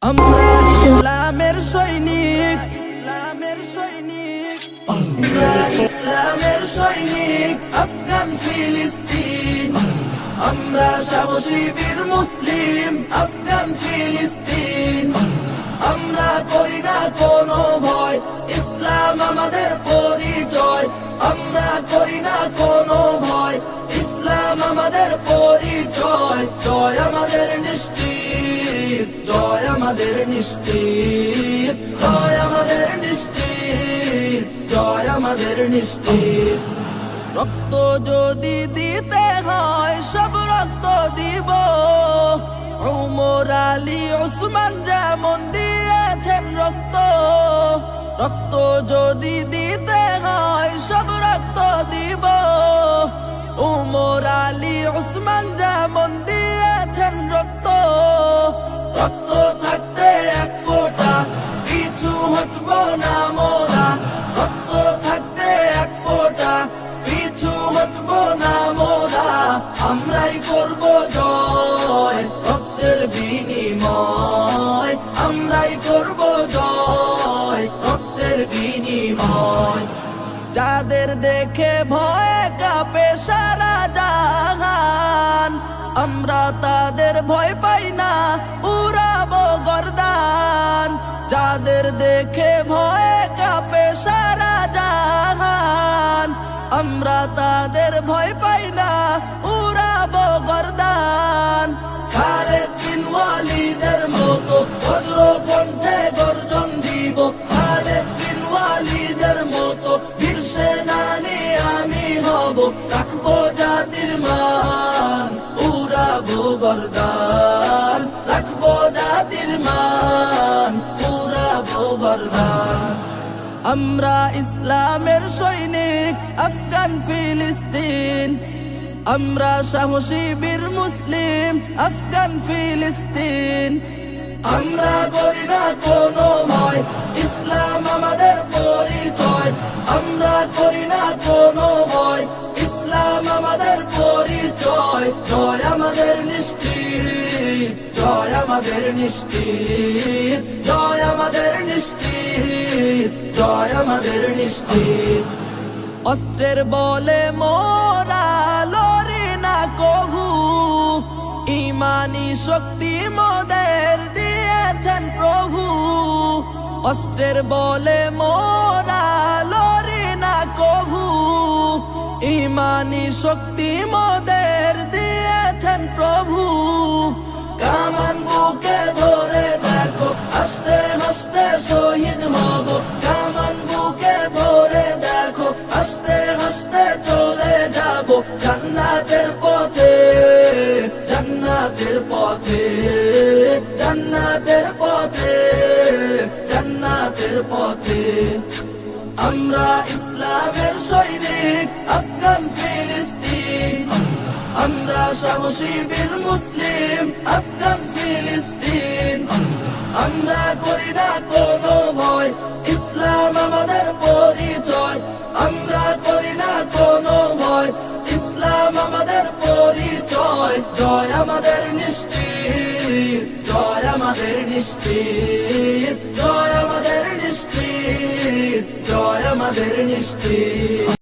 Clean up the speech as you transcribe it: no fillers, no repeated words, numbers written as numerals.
আমরা ইসলামের সৈনিক, ইসলামের সৈনিক, আমরা ইসলামের সৈনিক, আফগান ফিলিস্তিন। আমরা সাহসী বীর মুসলিম, আফগান ফিলিস্তিন। আমরা করি না কোনো ভয়, ইসলাম আমাদের পরিচয়। আমরা করি না কোনো ভয়, ইসলাম আমাদের পরিচয়। জয় আমাদের নিশ্চিত, জয় আমাদের নিশ্চিত, জয় আমাদের নিশ্চিত, জয় আমাদের নিশ্চিত। রক্ত যদি দিতে হয় সব রক্ত দিব, উমর আলী ওসমান যেমন দিয়েছেন রক্ত। রক্ত যদি দিতে হয় সব রক্ত দিব, উমর আলী ওসমান যেমন দিয়েছেন রক্ত। রক্ত থাকতে এক ফোঁটা পিছু হটবো না মোরা। রক্ত থাকতে এক ফোঁটা পিছু হটবো না মোরা। আমরাই করব জয়, রক্তের বিনিময়। আমরাই করব জয়, রক্তের বিনিময়। যাদের দেখে ভয়ে কাঁপে সারা জাহান, আমরা তাদের ভয় পাই না, উড়াবো গর্দান। যাদের দেখে ভয়ে কাঁপে সারা জাহান, আমরা তাদের ভয় পাই না, উড়াবো গর্দান। খালেদ বিন ওয়ালিদের মতো বজ্র কণ্ঠে গর্জন দিব। খালেদ বিন ওয়ালিদের মতো বীর সেনানী আমি হব। রাখবো জাতির মান, উড়াবো গর্দান। রাখবো জাতির মান, উড়াবো গর্দান। আমরা ইসলামের সৈনিক, আফগান ফিলিস্তিন। আমরা সাহসী বীর মুসলিম, আফগান ফিলিস্তিন। আমরা করি না কোনো ভয়, ইসলাম আমাদের পরিচয়। আমরা করি না কোনো ভয়, ইসলাম আমাদের পরিচয়। জয় আমাদের নিশ্চিত, জয় আমাদের নিশ্চিত, জয় আমাদের নিশ্চিত, জয় আমাদের নিশ্চিত। অস্ত্রের বলে মোরা লড়ি না কভু, ইমানি শক্তি মোদের দিয়েছেন প্রভু। অস্ত্রের বলে মোরা লড়ি না কভু, ইমানি শক্তি মোদের দিয়েছেন প্রভু। কামান বুকে ধরে দেখো, আস্তে আস্তে শহীদ হব। কামান বুকে ধরে দেখো, আস্তে আস্তে চলে যাব জান্নাতের পথে, জান্নাতের পথে, জান্নাতের পথে, জান্নাতের পথে। আমরা ইসলামের সৈনিক, আফগান ফিলিস্তিন। আমরা সাহসী বীর মুসলিম, আফগান ফিলিস্তিন। আমরা করি না কোনো ভয়, ইসলাম আমাদের পরিচয়। আমরা করি না কোনো ভয়, ইসলাম আমাদের পরিচয়। জয় আমাদের নিশ্চিত, জয় আমাদের নিশ্চিত, জয় আমাদের নিশ্চিত, জয় আমাদের নিশ্চিত।